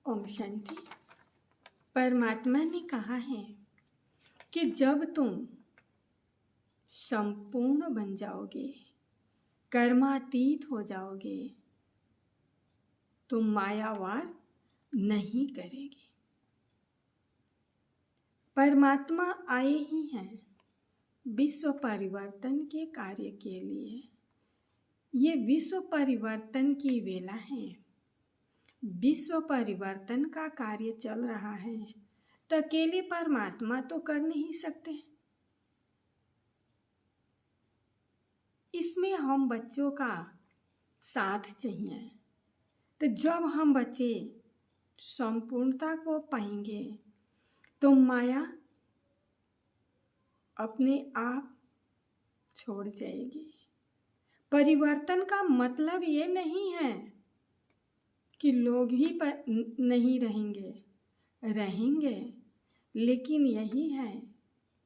ओम शांति। परमात्मा ने कहा है कि जब तुम संपूर्ण बन जाओगे, कर्मातीत हो जाओगे, तुम मायावार नहीं करेगी। परमात्मा आए ही हैं विश्व परिवर्तन के कार्य के लिए। ये विश्व परिवर्तन की वेला है, विश्व परिवर्तन का कार्य चल रहा है, तो अकेले परमात्मा तो कर नहीं सकते। इसमें हम बच्चों का साथ चाहिए। तो जब हम बच्चे संपूर्णता को पाएंगे तो माया अपने आप छोड़ जाएगी। परिवर्तन का मतलब ये नहीं है कि लोग ही पर नहीं रहेंगे, लेकिन यही है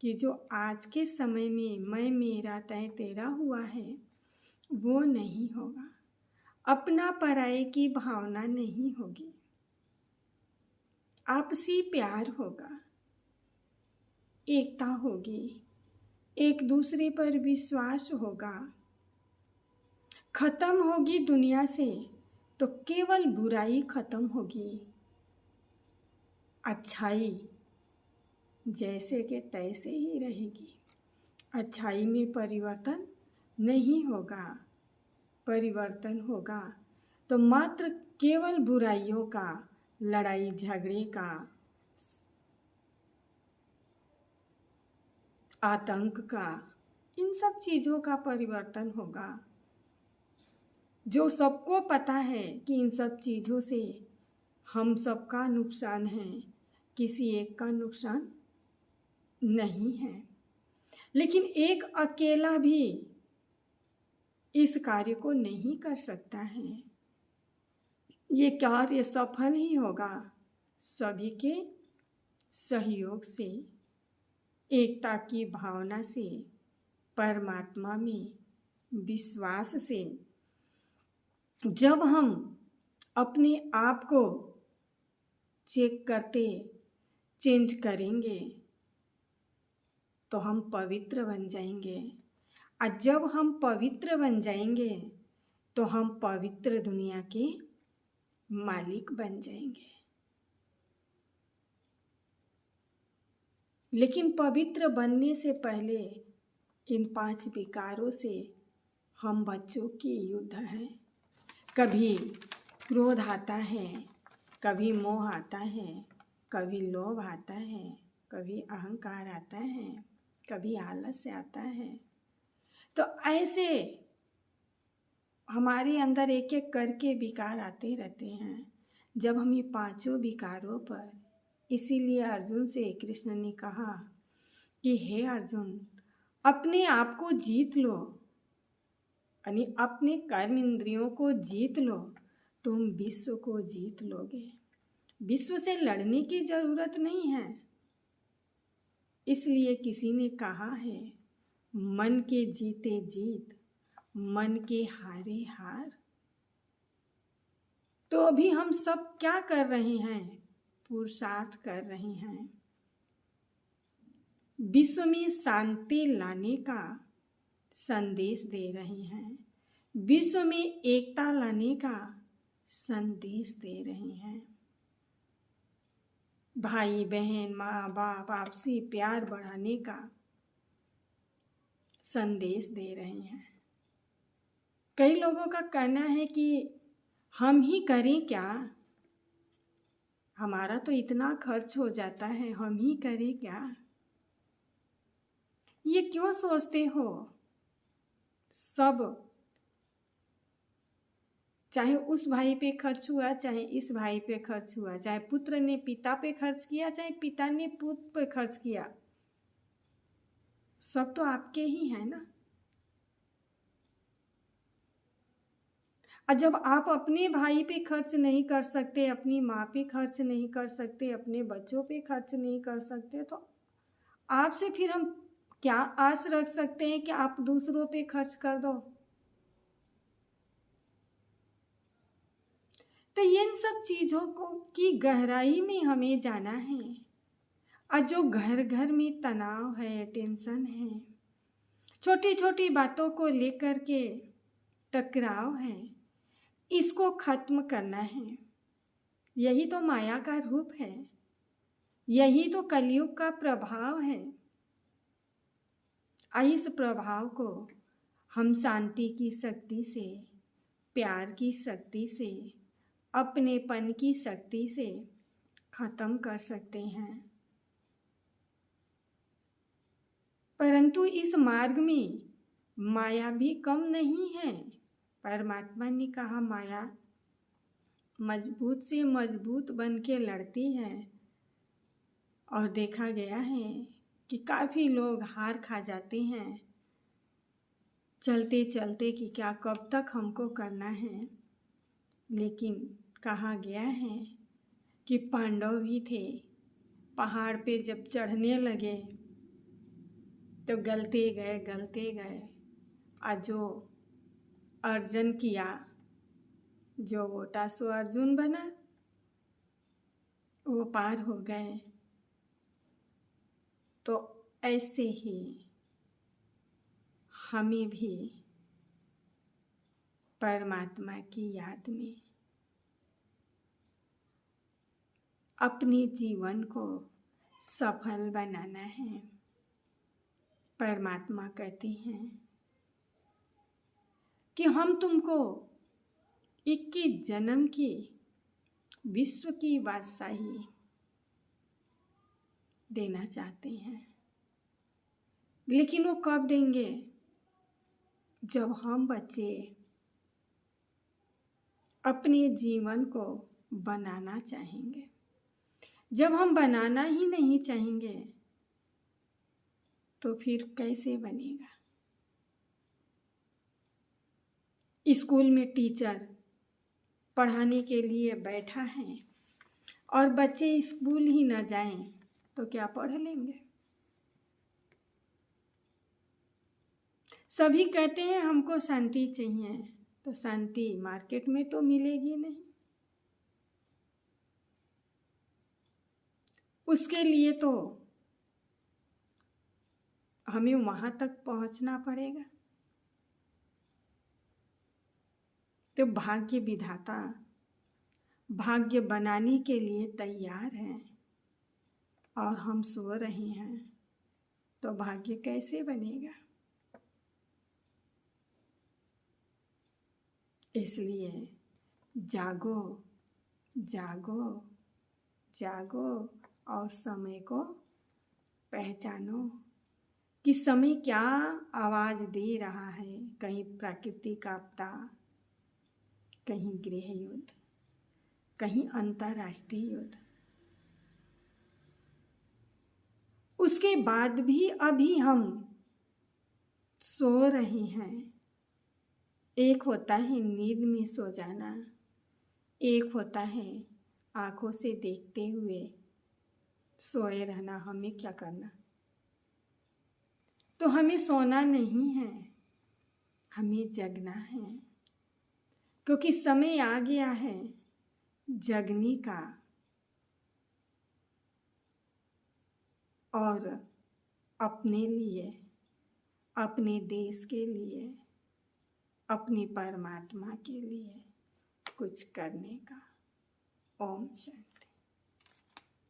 कि जो आज के समय में मैं मेरा तय तेरा हुआ है वो नहीं होगा। अपना पराये की भावना नहीं होगी, आपसी प्यार होगा, एकता होगी, एक दूसरे पर विश्वास होगा। खत्म होगी दुनिया से तो केवल बुराई खत्म होगी, अच्छाई जैसे के तैसे ही रहेगी। अच्छाई में परिवर्तन नहीं होगा। परिवर्तन होगा तो मात्र केवल बुराइयों का, लड़ाई झगड़े का, आतंक का, इन सब चीज़ों का परिवर्तन होगा। जो सबको पता है कि इन सब चीज़ों से हम सबका नुकसान है, किसी एक का नुकसान नहीं है। लेकिन एक अकेला भी इस कार्य को नहीं कर सकता है। ये कार्य सफल ही होगा सभी के सहयोग से, एकता की भावना से, परमात्मा में विश्वास से। जब हम अपने आप को चेक करते चेंज करेंगे तो हम पवित्र बन जाएंगे, और जब हम पवित्र बन जाएंगे तो हम पवित्र दुनिया के मालिक बन जाएंगे। लेकिन पवित्र बनने से पहले इन 5 विकारों से हम बच्चों की युद्ध है। कभी क्रोध आता है, कभी मोह आता है, कभी लोभ आता है, कभी अहंकार आता है, कभी आलस्य आता है। तो ऐसे हमारे अंदर एक एक करके विकार आते रहते हैं। जब हम ये 5 विकारों पर, इसीलिए अर्जुन से कृष्ण ने कहा कि हे अर्जुन, अपने आप को जीत लो, यानी अपने कर्म इंद्रियों को जीत लो, तुम विश्व को जीत लोगे। विश्व से लड़ने की जरूरत नहीं है। इसलिए किसी ने कहा है, मन के जीते जीत, मन के हारे हार। तो अभी हम सब क्या कर रहे हैं? पुरुषार्थ कर रहे हैं, विश्व में शांति लाने का संदेश दे रहे हैं, विश्व में एकता लाने का संदेश दे रहे हैं। भाई बहन, माँ बाप, आपसी प्यार बढ़ाने का संदेश दे रहे हैं। कई लोगों का कहना है कि हम ही करें क्या, हमारा तो इतना खर्च हो जाता है, हम ही करें क्या। ये क्यों सोचते हो? सब, चाहे उस भाई पे खर्च हुआ, चाहे इस भाई पे खर्च हुआ, चाहे पुत्र ने पिता पे खर्च किया, चाहे पिता ने पुत्र पे खर्च किया, सब तो आपके ही है ना। और जब आप अपने भाई पे खर्च नहीं कर सकते, अपनी माँ पे खर्च नहीं कर सकते, अपने बच्चों पे खर्च नहीं कर सकते, तो आपसे फिर हम क्या आस रख सकते हैं कि आप दूसरों पे खर्च कर दो। तो इन सब चीज़ों को की गहराई में हमें जाना है। और जो घर घर में तनाव है, टेंशन है, छोटी छोटी बातों को लेकर के टकराव है, इसको खत्म करना है। यही तो माया का रूप है, यही तो कलयुग का प्रभाव है। इस प्रभाव को हम शांति की शक्ति से, प्यार की शक्ति से, अपनेपन की शक्ति से खत्म कर सकते हैं। परंतु इस मार्ग में माया भी कम नहीं है। परमात्मा ने कहा माया मजबूत से मजबूत बन के लड़ती है, और देखा गया है कि काफ़ी लोग हार खा जाते हैं चलते चलते कि क्या कब तक हमको करना है। लेकिन कहा गया है कि पांडव भी थे, पहाड़ पे जब चढ़ने लगे तो गलते गए, और जो अर्जन किया, जो वोटा सो अर्जुन बना, वो पार हो गए। तो ऐसे ही हमें भी परमात्मा की याद में अपने जीवन को सफल बनाना है। परमात्मा कहते हैं कि हम तुमको 21 जन्म की विश्व की बादशाही देना चाहते हैं। लेकिन वो कब देंगे? जब हम बच्चे अपने जीवन को बनाना चाहेंगे। जब हम बनाना ही नहीं चाहेंगे तो फिर कैसे बनेगा? स्कूल में टीचर पढ़ाने के लिए बैठा है और बच्चे स्कूल ही न जाएं तो क्या पढ़ लेंगे? सभी कहते हैं हमको शांति चाहिए, तो शांति मार्केट में तो मिलेगी नहीं। उसके लिए तो हमें वहां तक पहुंचना पड़ेगा। तो भाग्य विधाता भाग्य बनाने के लिए तैयार है और हम सो रहे हैं, तो भाग्य कैसे बनेगा? इसलिए जागो जागो जागो और समय को पहचानो कि समय क्या आवाज दे रहा है। कहीं प्राकृतिक आपदा, कहीं गृह युद्ध, कहीं अंतर्राष्ट्रीय युद्ध। उसके बाद भी अभी हम सो रहे हैं। एक होता है नींद में सो जाना, एक होता है आंखों से देखते हुए सोए रहना। हमें क्या करना? तो हमें सोना नहीं है, हमें जगना है, क्योंकि समय आ गया है जगने का और अपने लिए, अपने देश के लिए, अपनी परमात्मा के लिए कुछ करने का। ओम शांति।